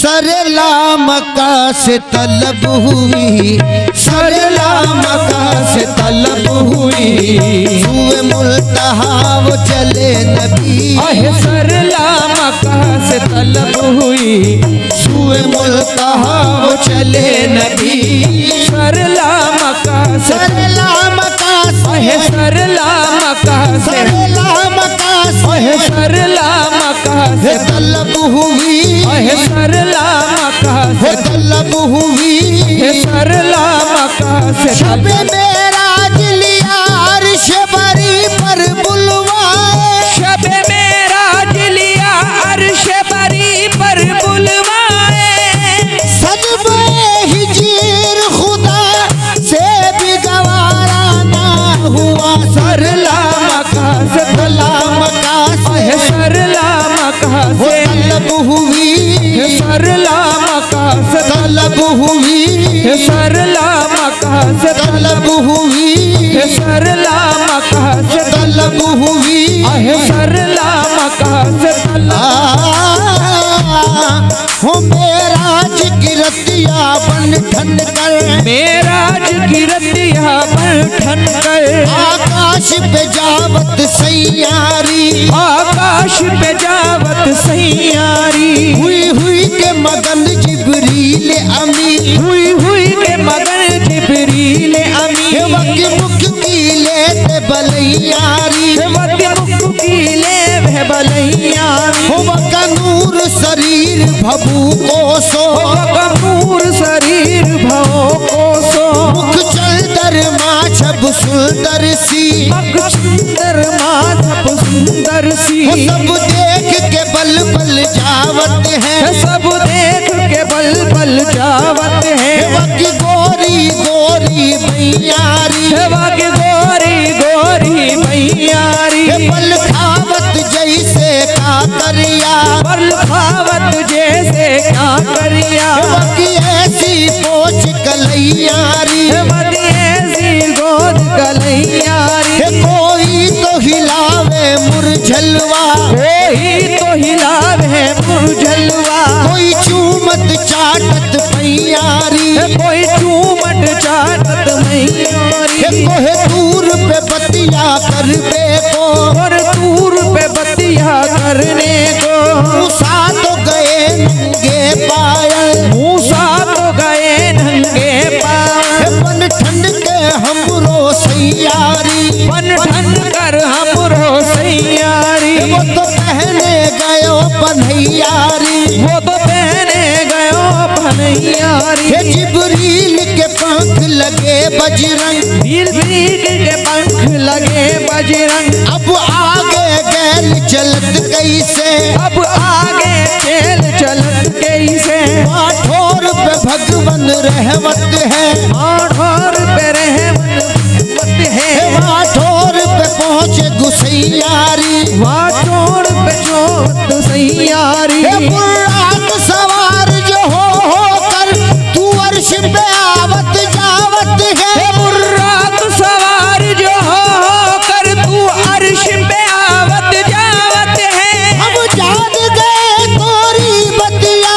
सरला मक्का से तलब हुई, सरला मक्का से तलब हुई, सुए मुल्तहा वो चले नबी। सरला मक्का से तलब हुई, सुए मुल्तहा वो चले नबी। सरला मक्का से, सरला मक्का से, सरला मक्का से, सरला मक्का से, सरला मक्का से तलब हुई, सरला मक्का से तलब हुई, सरला मक्का से शब मेराज लिया अर्श बरी पर बुलवाए, शब मेराज लिया अर्श बरी पर बुलवाए, सजबे हिजीर खुदा से भी गवारा ना हुआ। सरला मक्का से, सरला मक्का से, सरला मक्का से तलब हुई, सरला मक्का से, तलब हुई, सरला मक्का से, तलब हुई, सरला मक्का से, तलब हुई, सरला मक्का से हो मेराज की रतिया बन ठन कर, मेराज की रतिया बन ठन कर, आकाश पे जावत सैयारी, आकाश पे जावत सैयारी, हुई हुई के मगन जिब्रील अमी, हुई हुई के मगन जिब्रील अमी, वकी मुख की लेते बलैयारी, वकी मुख की ले बलैयारी, वका नूर शरीर भभू कोसो, कपूर शरीर भवो कोसो, मुख चलदर माछब सुंदर सी, मुख सुंदर माधव सुंदर सी, सब देख के बल बल जावत है, सब देख के बल बल जावत है, वकी गोरी गोरी भैयारी, वाके गोरी गोरी मैयारी, बल खावत जैसे काकरिया, बल खावत जैसे काकरिया, वकी ऐसी पोछ कलैयारी, ऐसी गोद कलैयारी, कोई तो हिलावे मुरझलवा, कोई तो हिलावे मुरझलवा, कोई चूमत चाटत भैयारी, कोई चूमट चाटत मैयारी, कोहे दूर पे बतिया करबे को, और दूर पे बतिया करने को, मूसा तो गए नंगे पायल, मूसा तो गए नंगे पाँव, बन ठंड के हमरो सैयारी, बन ठन कर हमरो सैयारी, वो तो पहने गयो पन्हैयारी, वो तो पहने गयो पन्हैयारी, जिब्रील के पंख लगे बजरंग, नीलगिरी के पंख लगे बजरंग, अब आगे गैल चलत कैसे, अब आगे चल चलत कैसे, माठोर पे भगवन रहमत है, माठोर पे रहमत है, माठोर पे पहुँचे गुसैयारी, माठोर पे जोत सैयारी, बुर्राक सवार जो हो कर तू अर्श पे आवत जावत है, बुर्राक सवार जो हो कर तू अर्श पे आवत जावत है, हम जान गए तोरी बतिया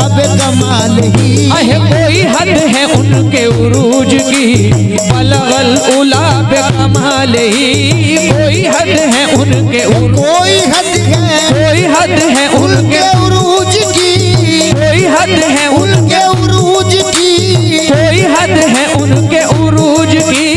बे कमाल ही। अहे कोई हद है उनके उरूज की, बलगल उला बे कमाल ही। कोई हद है उनके कोई हद है, कोई हद है उनके उरूज की, कोई हद है उनके उरूज की, कोई हद है उनके उरूज की।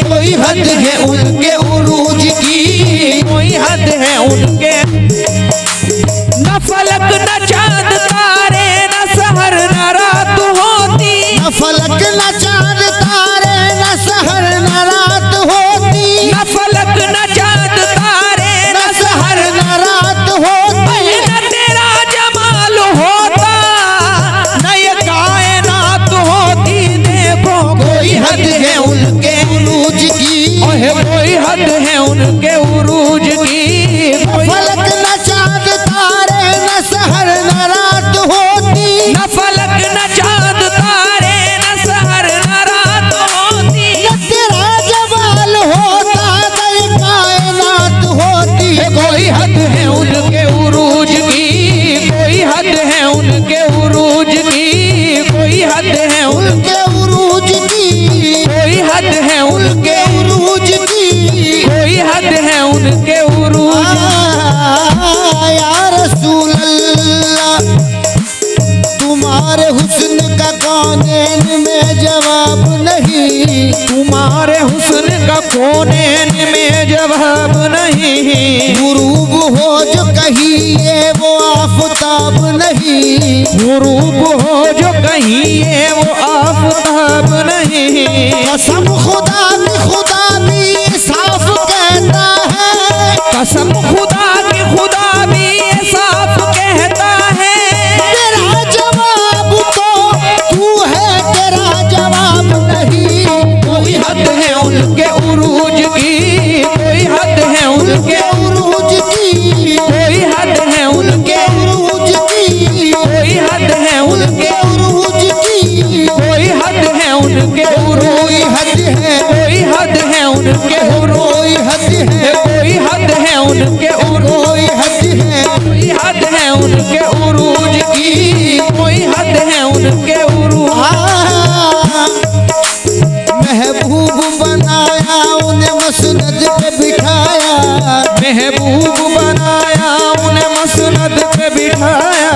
कोई हद है उनके उरूज की, कोई हद है उनके। न फलक न चांद तारे, न सहर न रात होती। न फलक न चांद तारे, न सहर न रात होती। न फलक न चांद तारे, न सहर न रात होती। न तेरा जमाल होता, न ये कायनात होती। देखो कोई हद है उनके उरूज की, ओहे कोई हद है उनके उरूज की। फलक न चांद तारे, न सहर न रात होती। न फलक न चांद तारे, न सहर न रात होती। न तेरा जमाल होता, न ये कायनात होती। कोई हद है उनके उरूज की, कोई हद है उनके उरूज की। कोई हद है उनके उरूज की, कोई हद है उनके उरूज की। कोई हद है उनके उरूज। या रसूल अल्लाह, तुम्हारे हुस्न का कौनैन में जवाब नहीं। तुम्हारे हुस्न का कोनैन में जवाब नहीं। गुरूब हो जो कहिए वो आफताब नहीं। गुरूब हो जो कहीं ये वो आफताब नहीं। कसम खुदा भी साफ कहता है। कसम खुदा भी ये साफ कहता है। तेरा जवाब तो तू है, तेरा जवाब नहीं। कोई हद है उनके उरूज की, कोई हद है उनके उरूज की, कोई हद है उनके उरूज की, कोई हद है उनके उरूज की। कोई हद है उनके कोई हद है, कोई हद है उनके कोई हद है, कोई हद है उनके कोई हद है। कोई हद है उनके उरूज की। कोई हद है उनके उरूज। महबूब बनाया उन्हें मसनद पे बिठाया। महबूब बनाया उन्हें मसनद पे बिठाया।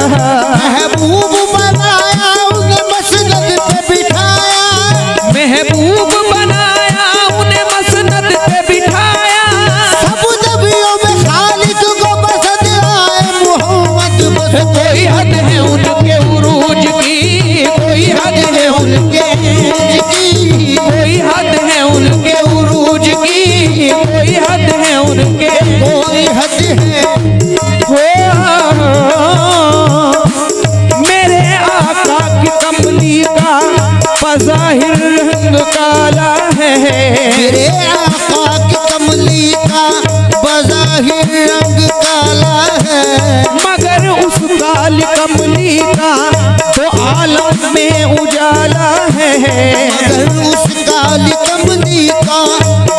महबूब बनाया उन्हें मसनद पे बिठाया। महबूब बनाया उन्हें मसनद पे बिठाया। सब नबियों में खालिद को पसंद आए मोहम्मद बस। कोई हद है उनके उरूज की, कोई हद है उनके उरूज की, कोई हद है उनके उरूज की। कोई हद है उनके कोई हद है। हो मेरे आका की कमली का बज़ाहिर रंग काला है। मेरे आका की कमली का बज़ाहिर रंग काला है। मगर उस काल कमली का तो आलम में उजाला है। मगर उस काली कमली का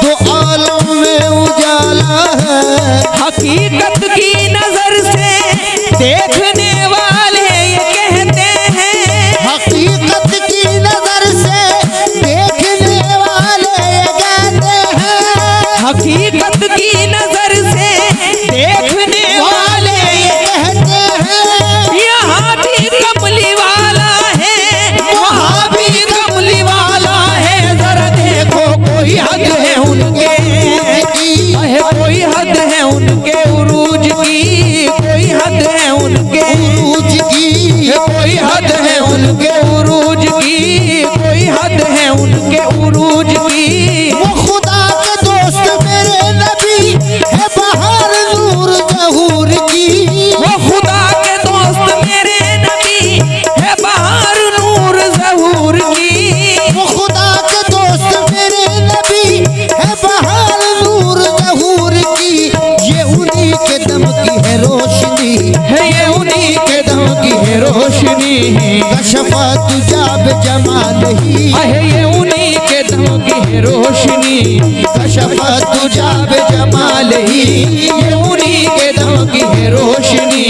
तो आलम में उजाला है। हकीकत की नजर से देखने वाले ये कहते हैं। हकीकत की नजर से देखने वाले ये कहते हैं। हकीकत की नजर से देखने वाले ये कहते हैं। यहाँ भी कमली वाला है, वहाँ भी कमली वाला है। जरा देखो कोई हद है उनके, कोई हद है उनके उरूज की। कोई हद है उनके उरूज की, कोई हद है उनके उरूज की। कोई हद है उनके उरूज की। वो खुदा के दोस्त मेरे नबी है बहार नूर जहूर की। वो खुदा के दोस्त मेरे नबी है बहार नूर ज़हूर की। वो खुदा के दोस्त मेरे नबी है बहार नूर जहूर की। ये उन्हीं के दम की है रोशनी है, ये उन्हीं के दम की है रोशनी। कशफा तुजाब जमाल ही। है ये उन्हीं के दम की है रोशनी। कशफा तुजाब जमाल ही। ये उन्हीं के दम की है रोशनी।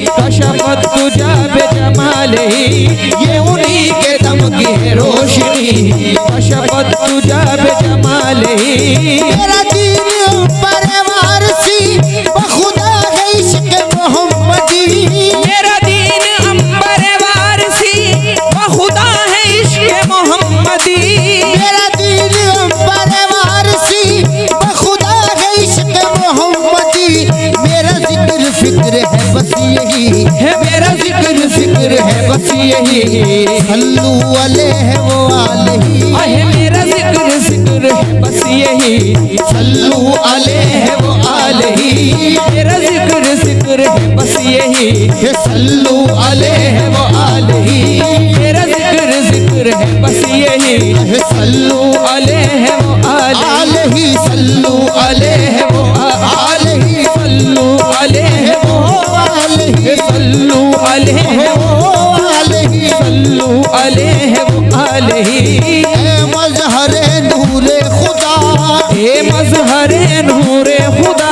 कशफत तुझा बे जमाल अलैहि ये उन्हीं के दम की है रोशनी कशफत तुजा बेजमालही मेरा दीन परवार सी बखुदा है इश्क मोहम्मदी मेरा दीन अंबर वारसी खुदा है इश्क मोहम्मदी मेरा दीन परवार सी बखुदा है इश्क मोहम्मदी मेरा जिक्र फिक्र है बस यही है मेरा जिक्र फिक्र है बस यही सल्लू अलैहि व आलिही है मेरा जिक्र फिक्र है बस यही सल्लू अलैहि व आलिही मेरा जिक्र फिक्र है बस यही सल्लू अलैहि व आलिही मेरा जिक्र फिक्र है बस यही सल्लू अलैहि व आलिही सल्लू अलैहि व आलिही सल्लू अलैहि व आलिही सल्लू अलैहि व आलिही सल्लू अलैहि व आलिही मजहरे नूरे खुदा ए मजहरे नूरे खुदा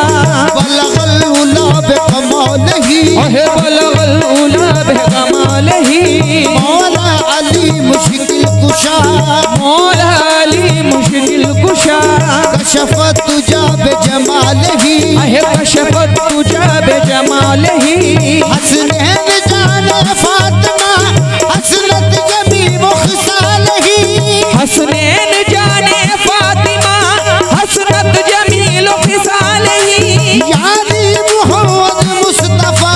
बलगल उला बेकमालही है बलगल उला बेकमालही मौला अली मुश्किल कुशा मौला अली मुश्किल कुशा कशफत तुजा बेजमालही है कशफत तुजा बेजमालही हसनैन जाने फातिमा हसनत जमी मुखसालही हसनैन जाने फातिमा हसनत जमील फिसालही यानी मोहम्मद मुस्तफा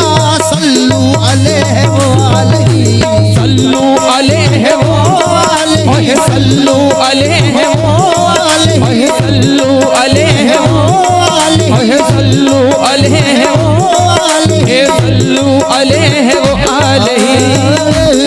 सल्लू अलैहि व आलिही सल्लू अलैहि व आलिही सल्लू अलैहि व आलिही सल्लू अलैहि व आलिही सल्लू अलैहि व आलिही सल्लू अलैहि व आलिही